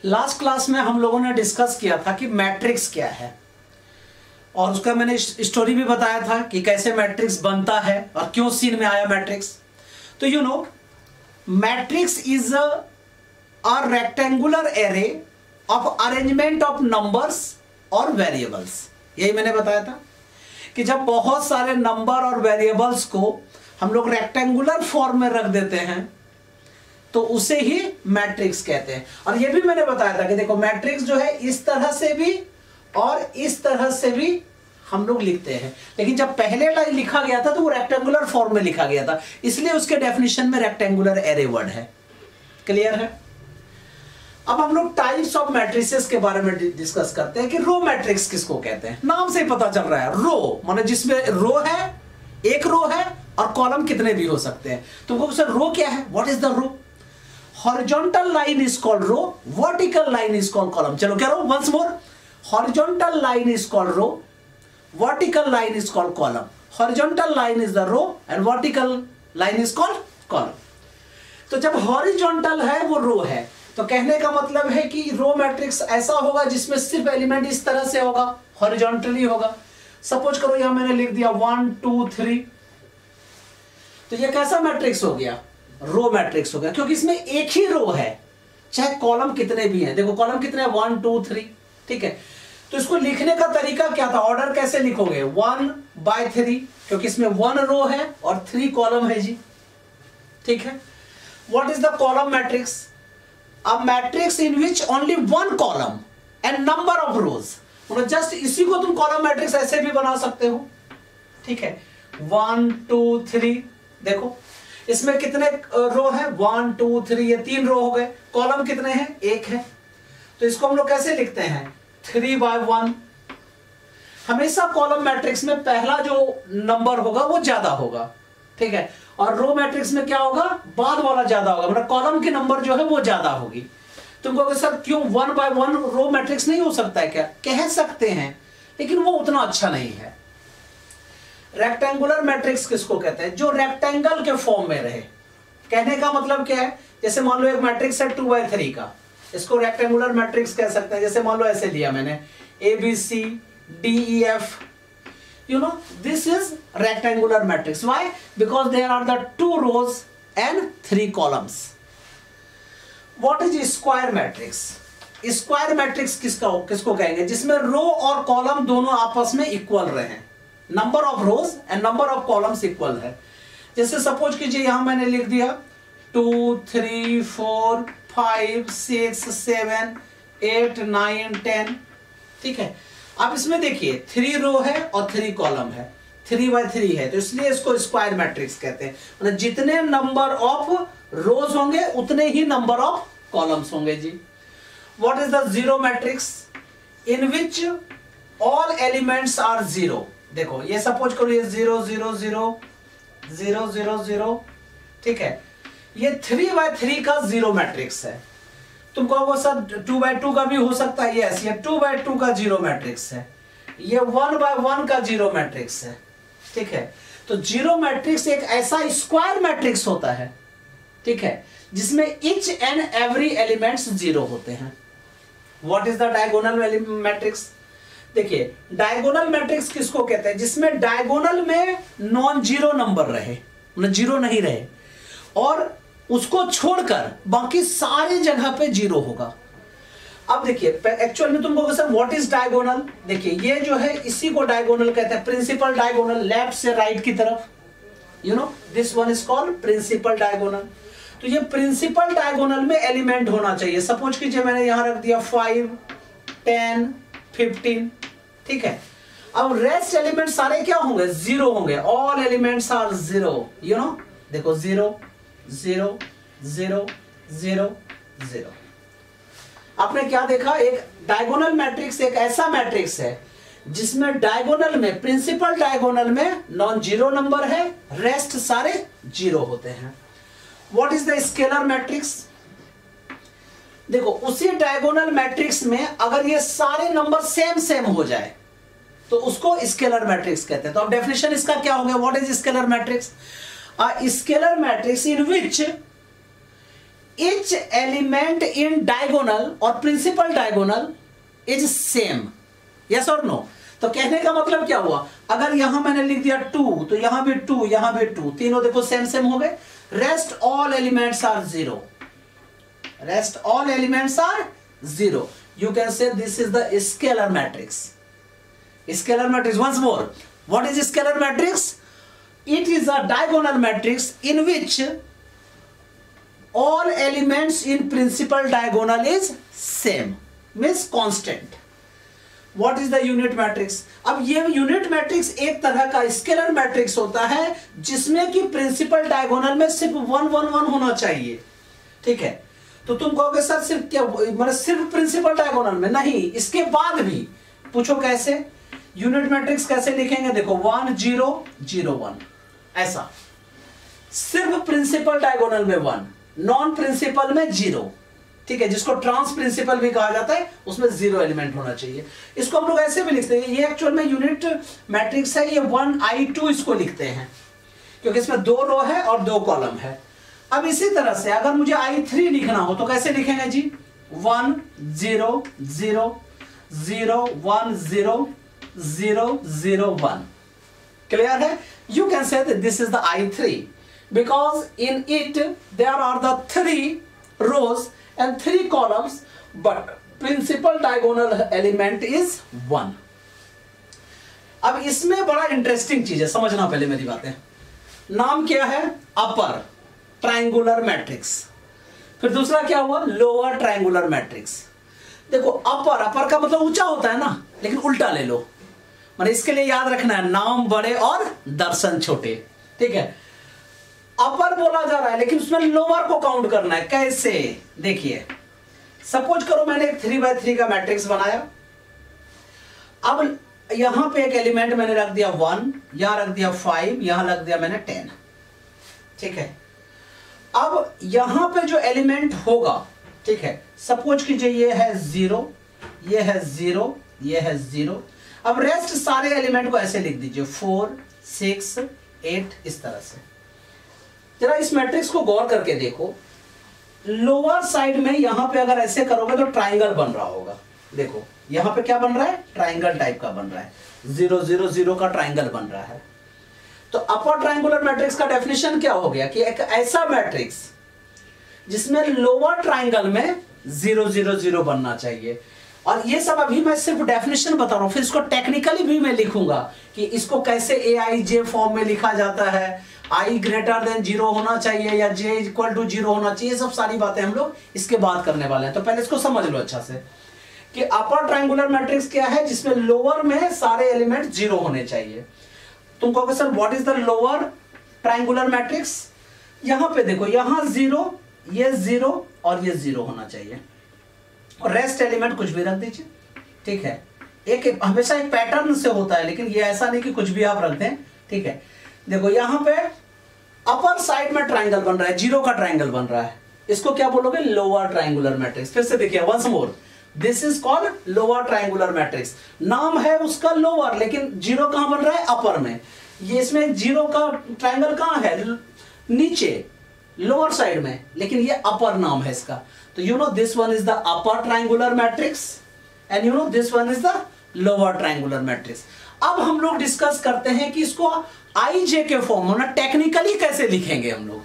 Last class में हम लोगों ने डिस्कस किया था कि मैट्रिक्स क्या है, और उसका मैंने स्टोरी भी बताया था कि कैसे मैट्रिक्स बनता है और क्यों सीन में आया मैट्रिक्स। तो you know, matrix is a rectangular array of arrangement of numbers और वेरिएबल्स। यही मैंने बताया था कि जब बहुत सारे नंबर और वेरिएबल्स को हम लोग रेक्टेंगुलर फॉर्म में रख देते हैं तो उसे ही मैट्रिक्स कहते हैं। और यह भी मैंने बताया था कि देखो, मैट्रिक्स जो है इस तरह से भी और इस तरह से भी हम लोग लिखते हैं, लेकिन जब पहले लाइन लिखा गया था तो वो रेक्टेंगुलर फॉर्म में लिखा गया था, इसलिए उसके डेफिनेशन में रेक्टेंगुलर एरे वर्ड है। क्लियर है? अब हम लोग टाइप्स ऑफ मैट्रिसेस के बारे में डिस्कस करते हैं कि रो मैट्रिक्स किसको कहते हैं। नाम से ही पता चल रहा है, रो माने जिसमें रो है, एक रो है और कॉलम कितने भी हो सकते हैं। तुमको सर रो क्या है? What is the row? Horizontal line is called row, vertical line is called column. चलो क्या row? Once more, horizontal line is called row, vertical line is called column. Horizontal line is the row and vertical line is called column. तो जब horizontal है वो रो है, तो कहने का मतलब है कि रो मैट्रिक्स ऐसा होगा जिसमें सिर्फ एलिमेंट इस तरह से होगा, हॉरिजॉन्टली होगा। सपोज करो यहां मैंने लिख दिया 1 2 3, तो ये कैसा मैट्रिक्स हो गया? रो मैट्रिक्स हो गया, क्योंकि इसमें एक ही रो है, चाहे कॉलम कितने भी हैं। देखो कॉलम कितने हैं? 1 2 3। ठीक है, तो इसको लिखने का तरीका क्या था? ऑर्डर कैसे लिखोगे? 1/3, क्योंकि इसमें 1 रो है और 3 कॉलम है जी। ठीक है, what is the column matrix? A matrix in which only one column and number of rows। मतलब जस्ट इसी को तुम कॉलम मैट्रिक्स ऐसे भी बना सकते हो। ठीक है, 1 2 3, देखो इसमें कितने रो है? 1 2 3, ये 3 रो हो गए। कॉलम कितने हैं? 1 है। तो इसको हम लोग कैसे लिखते हैं? 3/1। हमेशा कॉलम मैट्रिक्स में पहला जो नंबर होगा वो ज्यादा होगा। ठीक है, और रो मैट्रिक्स में क्या होगा? बाद वाला ज्यादा होगा, मतलब कॉलम की नंबर जो है वो ज्यादा होगी। तुम कहोगे सर क्यों 1/1 रो मैट्रिक्स नहीं हो सकता है क्या? कह सकते हैं, लेकिन वो उतना अच्छा नहीं है। रेक्टेंगुलर मैट्रिक्स किसको कहते हैं? जो रेक्टेंगल के फॉर्म में रहे। कहने का मतलब क्या है? जैसे मान लो एक मैट्रिक्स है 2/3 का, इसको रेक्टेंगुलर मैट्रिक्स कह सकते हैं। जैसे मान लो ऐसे लिया मैंने ABCDEF, you know, this is rectangular matrix. Why? Because there are the 2 rows and 3 columns. What is square matrix? Square matrix किसको कहेंगे? जिसमें रो और कॉलम दोनों आपस में इक्वल रहे, number of rose and number of columns equal है। जैसे सपोज कीजिए यहां मैंने लिख दिया 2 3 4 5 6 7 8 9 10। ठीक है, अब इसमें देखिए 3 रो है और 3 कॉलम है, 3/3 है, तो इसलिए इसको स्क्वायर मैट्रिक्स कहते हैं। मतलब जितने नंबर ऑफ रोज होंगे उतने ही नंबर ऑफ कॉलम्स होंगे जी। What is the zero matrix? In which all elements are zero. देखो ये सपोज करो ये 0 0 0 0 0 0। ठीक है, ये 3/3 का जीरो मैट्रिक्स है। तुम कहोगे सर 2/2 का भी हो सकता है। यस, ये 2/2 का जीरो मैट्रिक्स है। ये 1/1 का जीरो मैट्रिक्स है। ठीक है, तो जीरो मैट्रिक्स एक ऐसा स्क्वायर मैट्रिक्स होता है, ठीक है, जिसमें each and every elements zero होते हैं। What is the diagonal matrix? देखिए डायगोनल मैट्रिक्स किसको कहते हैं? जिसमें डायगोनल में नॉन जीरो नंबर रहे, मतलब जीरो नहीं रहे, और उसको छोड़कर बाकी सारी जगह पे जीरो होगा। अब देखिए एक्चुअल में तुम कहोगे सर व्हाट इज डायगोनल? देखिए ये जो है इसी को डायगोनल कहते हैं, प्रिंसिपल डायगोनल, लेफ्ट से राइट की तरफ। You know, this one is called principal diagonal. तो ये प्रिंसिपल डायगोनल में एलिमेंट होना चाहिए। सपोज कीजिए मैंने यहां रख दिया 5 10 15। ठीक है, अब रेस्ट एलिमेंट सारे क्या होंगे? जीरो होंगे। All elements are zero. You know, देखो 0 0 0 0 0। आपने क्या देखा? एक डायगोनल मैट्रिक्स एक ऐसा मैट्रिक्स है जिसमें डायगोनल में, प्रिंसिपल डायगोनल में नॉन जीरो नंबर है, रेस्ट सारे जीरो होते हैं। What is the scalar matrix? देखो उसी डायगोनल मैट्रिक्स में अगर ये सारे नंबर सेम सेम हो जाए तो उसको स्केलर मैट्रिक्स कहते हैं। तो अब डेफिनेशन इसका क्या हो गया? What is scalar matrix? A scalar matrix in which each element in diagonal और principal diagonal is same, yes or no? तो कहने का मतलब क्या हुआ, अगर यहां मैंने लिख दिया 2 तो यहां भी 2 यहां भी 2, तीनों देखो सेम सेम हो गए. Rest all elements are 0. Rest all elements are 0. You can say this is the scalar matrix. Scalar matrix, once more, what is scalar matrix? It is a diagonal matrix in which all elements in principal diagonal is same, means constant. What is the unit matrix? अब ये unit matrix एक तरह का scalar matrix होता है जिसमें कि principal diagonal में सिर्फ 1 1 1 होना चाहिए. ठीक है, तो तुम कहोगे सर सिर्फ क्या, मतलब सिर्फ प्रिंसिपल डायगोनल में नहीं, इसके बाद भी पूछो कैसे. यूनिट मैट्रिक्स कैसे लिखेंगे, देखो 1 0 0 1 ऐसा, सिर्फ प्रिंसिपल डायगोनल में 1, नॉन प्रिंसिपल में 0. ठीक है, जिसको ट्रांस प्रिंसिपल भी कहा जाता है, उसमें 0 एलिमेंट होना चाहिए. इसको हम लोग ऐसे भी लिखते हैं, ये एक्चुअल में यूनिट मैट्रिक्स है, ये 1 I2 इसको लिखते हैं क्योंकि इसमें 2 रो है और 2 कॉलम है. अब इसी तरह से अगर मुझे I3 लिखना हो तो कैसे लिखेंगे जी, 1 0 0 0 1 0 0 0 1. क्लियर है? You can say that this is the I3 because in it there are the 3 rows and 3 columns, but principal diagonal element is 1. अब इसमें बड़ा इंटरेस्टिंग चीज है, समझना पहले मेरी बातें. नाम क्या है, अपर ट्रायंगुलर मैट्रिक्स. फिर दूसरा क्या हुआ, लोअर ट्रायंगुलर मैट्रिक्स. देखो अपर, अपर का मतलब ऊंचा होता है ना, लेकिन उल्टा ले लो, मतलब इसके लिए याद रखना है नाम बड़े और दर्शन छोटे. ठीक है, अपर बोला जा रहा है लेकिन उसमें लोअर को काउंट करना है. कैसे, देखिए सपोज करो मैंने एक 3x3 का मैट्रिक्स बनाया. अब यहां पे एक एलिमेंट मैंने रख दिया 1, यहां रख दिया 5, यहां रख दिया मैंने 10. ठीक है, अब यहां पे जो एलिमेंट होगा, ठीक है, सपोज कीजिए ये है 0, ये है 0, ये है 0. अब रेस्ट सारे एलिमेंट को ऐसे लिख दीजिए 4 6 8 इस तरह से. जरा इस मैट्रिक्स को गौर करके देखो, लोअर साइड में यहां पे अगर ऐसे करोगे तो ट्राइंगल बन रहा होगा. देखो यहां पे क्या बन रहा है, ट्राइंगल टाइप का बन रहा है, 0 0 0 का ट्राइंगल बन रहा है. तो अपर ट्राइंगुलर मैट्रिक्स का डेफिनेशन क्या हो गया कि एक ऐसा मैट्रिक्स जिसमें लोअर ट्राइंगल में 0 0 0 बनना चाहिए. और ये सब अभी मैं सिर्फ डेफिनेशन बता रहा हूं, फिर इसको टेक्निकली भी मैं लिखूंगा कि इसको कैसे AIJ फॉर्म में लिखा जाता है, I ग्रेटर देन 0 होना चाहिए या J इक्वल टू 0 होना चाहिए. सब सारी बातें हम लोग इसके बाद करने वाले हैं. तो पहले इसको समझ लो अच्छा से कि अपर ट्रायंगुलर मैट्रिक्स क्या है, जिसमें लोअर में सारे एलिमेंट 0 होने चाहिए. तुम कहोगे sir what is the lower triangular matrix. यहां पे देखो, यहां 0, ये 0 और ये 0 होना चाहिए, और रेस्ट एलिमेंट कुछ भी रख दीजिए. ठीक है, एक हमेशा एक पैटर्न से होता है, लेकिन ये ऐसा नहीं कि कुछ भी आप रख दें. ठीक है, देखो यहां पे अपर साइड में ट्राइंगल बन रहा है, 0 का ट्राइंगल बन रहा है, इसको क्या बोलोगे, लोअर ट्रायंगुलर मैट्रिक्स. फिर से देखिए once more, this is called lower triangular matrix. नाम है उसका लोअर, लेकिन 0 कहां बन रहा है, अपर में. ये इसमें 0 का ट्रायंगल कहां है, नीचे लोअर साइड में, लेकिन ये अपर नाम है इसका. तो you know this one is the upper triangular matrix and you know this one is the lower triangular matrix. अब हम लोग डिस्कस करते हैं कि इसको IJ के फॉर्म में टेक्निकली कैसे लिखेंगे हम लोग.